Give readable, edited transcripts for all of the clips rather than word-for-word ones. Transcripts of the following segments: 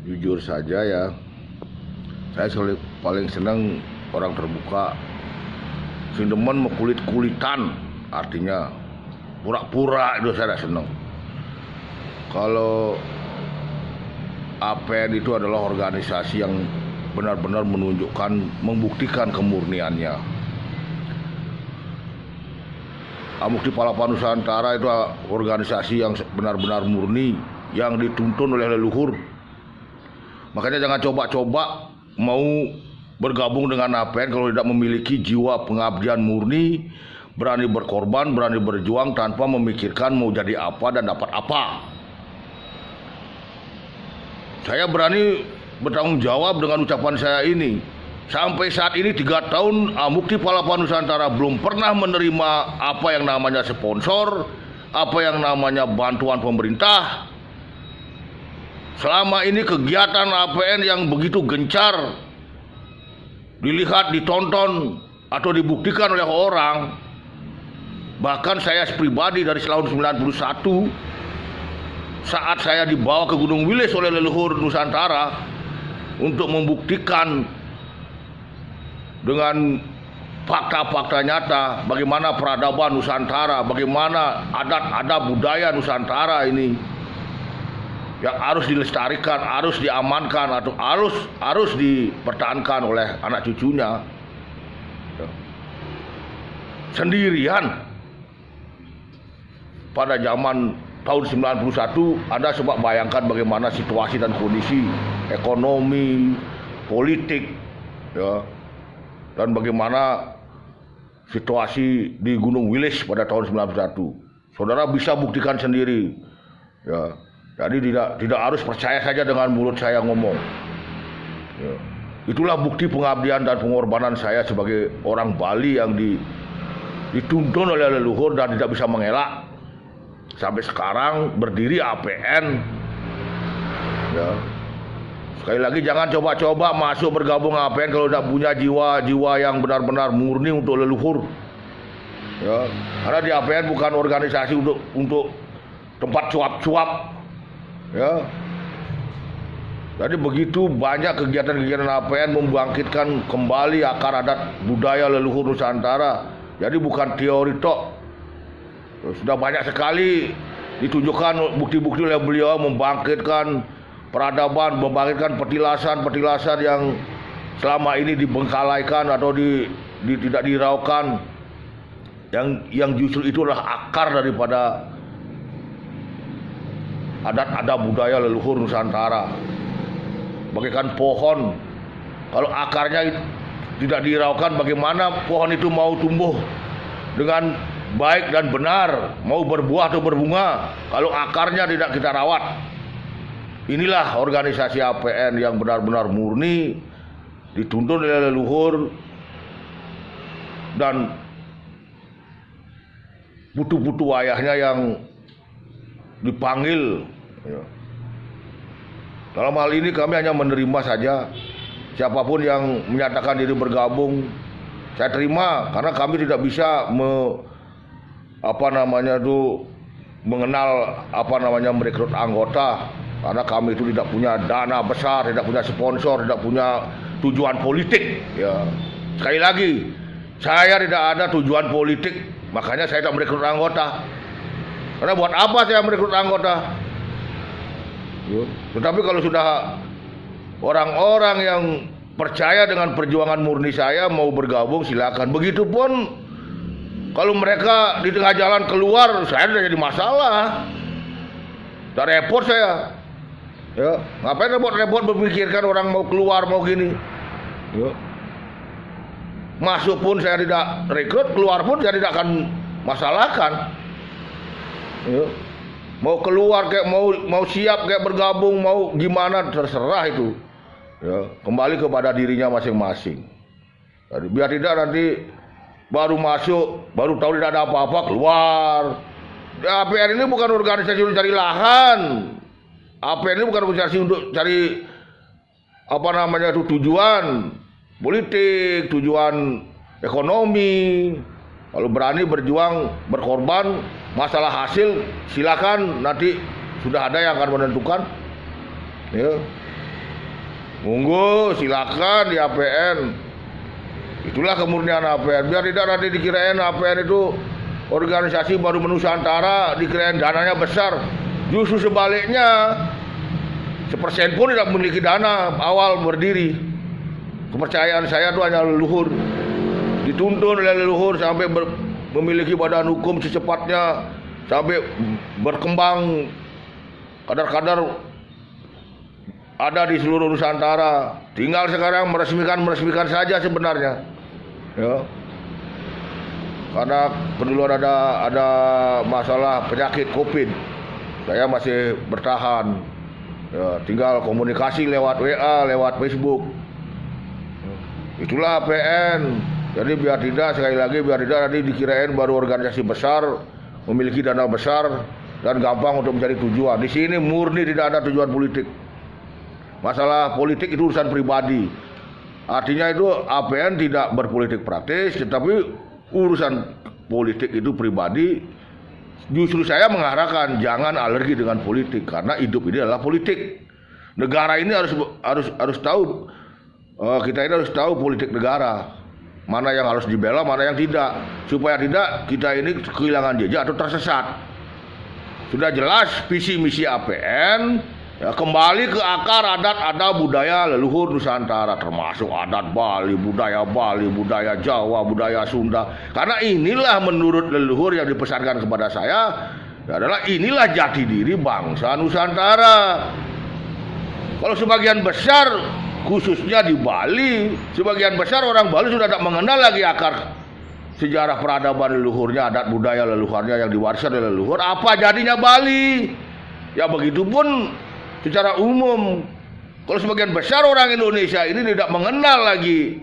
Jujur saja ya, saya paling senang orang terbuka. Si demen kulit-kulitan, artinya pura-pura, itu saya tidak senang. Kalau APN itu adalah organisasi yang benar-benar menunjukkan, membuktikan kemurniannya. Amukti Palapa Nusantara itu organisasi yang benar-benar murni, yang dituntun oleh leluhur. Makanya jangan coba-coba mau bergabung dengan APN kalau tidak memiliki jiwa pengabdian murni, berani berkorban, berani berjuang tanpa memikirkan mau jadi apa dan dapat apa. Saya berani bertanggung jawab dengan ucapan saya ini. Sampai saat ini 3 tahun Amukti Palapa Nusantara belum pernah menerima apa yang namanya sponsor, apa yang namanya bantuan pemerintah. Selama ini kegiatan APN yang begitu gencar dilihat, ditonton, atau dibuktikan oleh orang. Bahkan saya pribadi dari tahun 91, saat saya dibawa ke Gunung Wilis oleh leluhur Nusantara untuk membuktikan dengan fakta-fakta nyata bagaimana peradaban Nusantara, bagaimana adat-adat budaya Nusantara ini yang harus dilestarikan, harus diamankan, atau harus dipertahankan oleh anak cucunya. Sendirian pada zaman tahun 91, Anda coba bayangkan bagaimana situasi dan kondisi ekonomi, politik, ya, dan bagaimana situasi di Gunung Wilis pada tahun 91. Saudara bisa buktikan sendiri, ya. Jadi tidak harus percaya saja dengan mulut saya ngomong. Ya. Itulah bukti pengabdian dan pengorbanan saya sebagai orang Bali yang dituntun oleh leluhur dan tidak bisa mengelak. Sampai sekarang berdiri APN. Ya. Sekali lagi jangan coba-coba masuk bergabung APN kalau tidak punya jiwa-jiwa yang benar-benar murni untuk leluhur. Ya. Karena di APN bukan organisasi untuk tempat cuap-cuap. Ya, jadi begitu banyak kegiatan-kegiatan APN membangkitkan kembali akar adat budaya leluhur Nusantara. Jadi bukan teori tok. Sudah banyak sekali ditunjukkan bukti-bukti oleh beliau membangkitkan peradaban, membangkitkan petilasan-petilasan yang selama ini dibengkalaikan atau tidak diraukan. Yang justru itulah akar daripada adat-adat budaya leluhur Nusantara. Bagaikan pohon, kalau akarnya tidak diraukan, bagaimana pohon itu mau tumbuh dengan baik dan benar, mau berbuah atau berbunga kalau akarnya tidak kita rawat. Inilah organisasi APN yang benar-benar murni, dituntun oleh leluhur, dan putu-putu ayahnya yang dipanggil. Ya. Dalam hal ini kami hanya menerima saja. Siapapun yang menyatakan diri bergabung, saya terima, karena kami tidak bisa mengenal merekrut anggota, karena kami itu tidak punya dana besar, tidak punya sponsor, tidak punya tujuan politik. Ya. Sekali lagi, saya tidak ada tujuan politik, makanya saya tidak merekrut anggota. Karena buat apa saya merekrut anggota? Tetapi kalau sudah orang-orang yang percaya dengan perjuangan murni saya mau bergabung, silakan. Begitupun kalau mereka di tengah jalan keluar, saya tidak jadi masalah. Tak repot saya. Ya, ngapain repot-repot memikirkan orang mau keluar mau gini. Ya. Masuk pun saya tidak rekrut, keluar pun saya tidak akan masalahkan. Ya. Mau keluar kayak mau siap kayak bergabung, mau gimana terserah itu. Ya, kembali kepada dirinya masing-masing. Jadi, biar tidak nanti baru masuk, baru tahu tidak ada apa-apa keluar. APN ini bukan organisasi untuk cari lahan. APN ini bukan organisasi untuk cari tujuan politik, tujuan ekonomi. Kalau berani berjuang, berkorban, masalah hasil silakan, nanti sudah ada yang akan menentukan. Ya. Monggo silakan di APN. Itulah kemurnian APN. Biar tidak nanti dikirain APN itu organisasi baru Nusantara, dikirain dananya besar. Justru sebaliknya, sepersen pun tidak memiliki dana awal berdiri. Kepercayaan saya itu hanya leluhur. Dituntun oleh leluhur sampai memiliki badan hukum secepatnya, sampai berkembang kadar-kadar ada di seluruh Nusantara. Tinggal sekarang meresmikan saja sebenarnya. Ya. Karena keduluan ada masalah penyakit COVID, saya masih bertahan. Ya, tinggal komunikasi lewat WA, lewat Facebook. Itulah APN. Jadi biar tidak, sekali lagi, biar tidak nanti dikirain baru organisasi besar, memiliki dana besar dan gampang untuk mencari tujuan. Di sini murni tidak ada tujuan politik. Masalah politik itu urusan pribadi. Artinya itu APN tidak berpolitik praktis, tetapi urusan politik itu pribadi. Justru saya mengarahkan jangan alergi dengan politik, karena hidup ini adalah politik. Negara ini harus tahu, kita ini harus tahu politik negara. Mana yang harus dibela, mana yang tidak, supaya tidak kita ini kehilangan jejak atau tersesat. Sudah jelas visi misi APN, ya, kembali ke akar adat budaya leluhur Nusantara, termasuk adat Bali, budaya Jawa, budaya Sunda. Karena inilah menurut leluhur yang dipesankan kepada saya adalah inilah jati diri bangsa Nusantara. Kalau sebagian besar, khususnya di Bali, sebagian besar orang Bali sudah tidak mengenal lagi akar sejarah peradaban leluhurnya, adat budaya leluhurnya yang diwariskan oleh leluhur. Apa jadinya Bali? Ya begitupun secara umum. Kalau sebagian besar orang Indonesia ini tidak mengenal lagi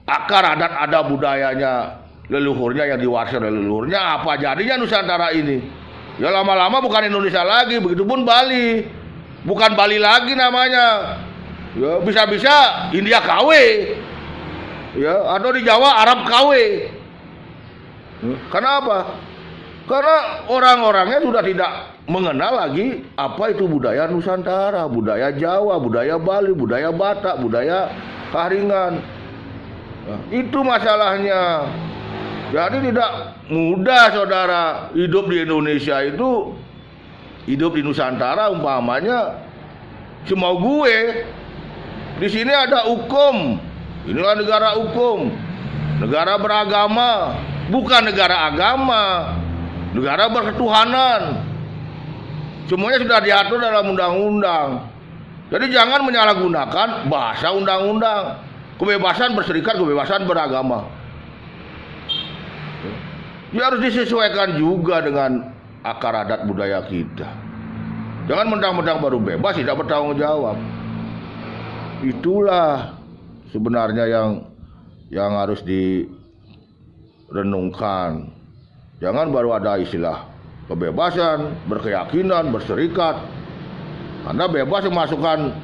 akar adat budayanya leluhurnya yang diwariskan oleh leluhurnya, apa jadinya Nusantara ini? Ya lama-lama bukan Indonesia lagi, begitupun Bali. Bukan Bali lagi namanya. Ya, bisa-bisa India KW. Ya, atau di Jawa Arab KW. Kenapa? Karena orang-orangnya sudah tidak mengenal lagi apa itu budaya Nusantara, budaya Jawa, budaya Bali, budaya Batak, budaya Karingan. Nah, itu masalahnya. Jadi tidak mudah saudara hidup di Indonesia itu, hidup di Nusantara umpamanya semau gue. Di sini ada hukum. Inilah negara hukum. Negara beragama, bukan negara agama. Negara berketuhanan. Semuanya sudah diatur dalam undang-undang. Jadi jangan menyalahgunakan bahasa undang-undang. Kebebasan berserikat, kebebasan beragama. Ya harus disesuaikan juga dengan akar adat budaya kita. Jangan mentang-mentang baru bebas tidak bertanggung jawab. Itulah sebenarnya yang harus direnungkan. Jangan baru ada istilah kebebasan, berkeyakinan, berserikat. Anda bebas memasukkan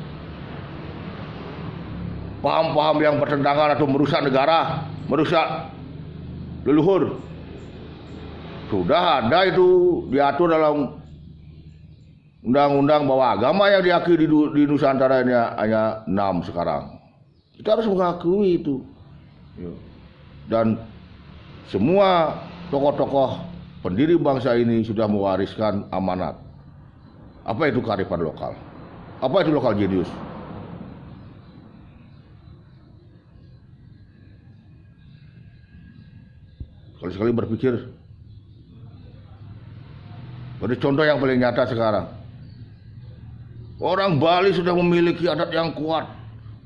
paham-paham yang bertentangan atau merusak negara, merusak leluhur. Sudah ada itu diatur dalam undang-undang bahwa agama yang diakui di Nusantara ini hanya 6 sekarang. Kita harus mengakui itu. Dan semua tokoh-tokoh pendiri bangsa ini sudah mewariskan amanat. Apa itu kearifan lokal? Apa itu lokal genius? Sekali-sekali berpikir. Ada contoh yang paling nyata sekarang. Orang Bali sudah memiliki adat yang kuat,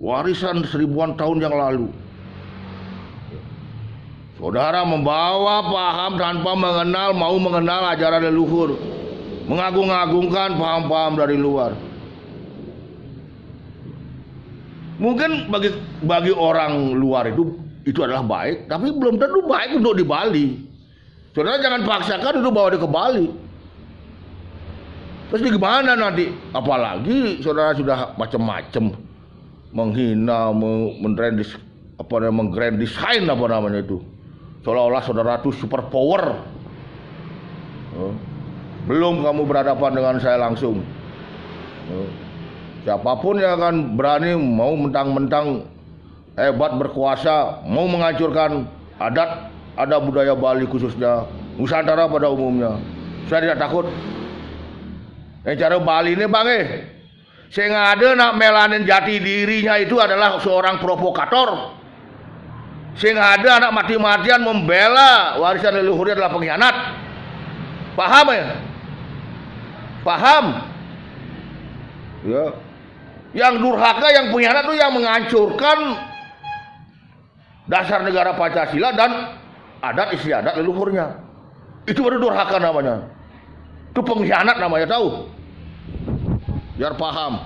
warisan seribuan tahun yang lalu. Saudara membawa paham tanpa mau mengenal ajaran leluhur, mengagung-agungkan paham-paham dari luar. Mungkin bagi orang luar itu adalah baik, tapi belum tentu baik untuk di Bali. Saudara jangan paksakan itu bawa dia ke Bali. Terus gimana nanti? Apalagi saudara sudah macam-macam menghina, menggrand design apa namanya itu. Seolah-olah saudara itu super power. Belum kamu berhadapan dengan saya langsung. Siapapun yang akan berani mau mentang-mentang hebat berkuasa, mau menghancurkan ada budaya Bali khususnya, Nusantara pada umumnya. Saya tidak takut. Cara Bali ini bang saya nggak ada nak melanin jati dirinya itu adalah seorang provokator. Saya nggak ada anak mati-matian membela warisan leluhurnya adalah pengkhianat. Paham ya? Paham? Ya. Yang durhaka, yang pengkhianat itu yang menghancurkan dasar negara Pancasila dan adat istiadat leluhurnya. Itu baru durhaka namanya. Itu pengkhianat namanya, tahu? Biar paham.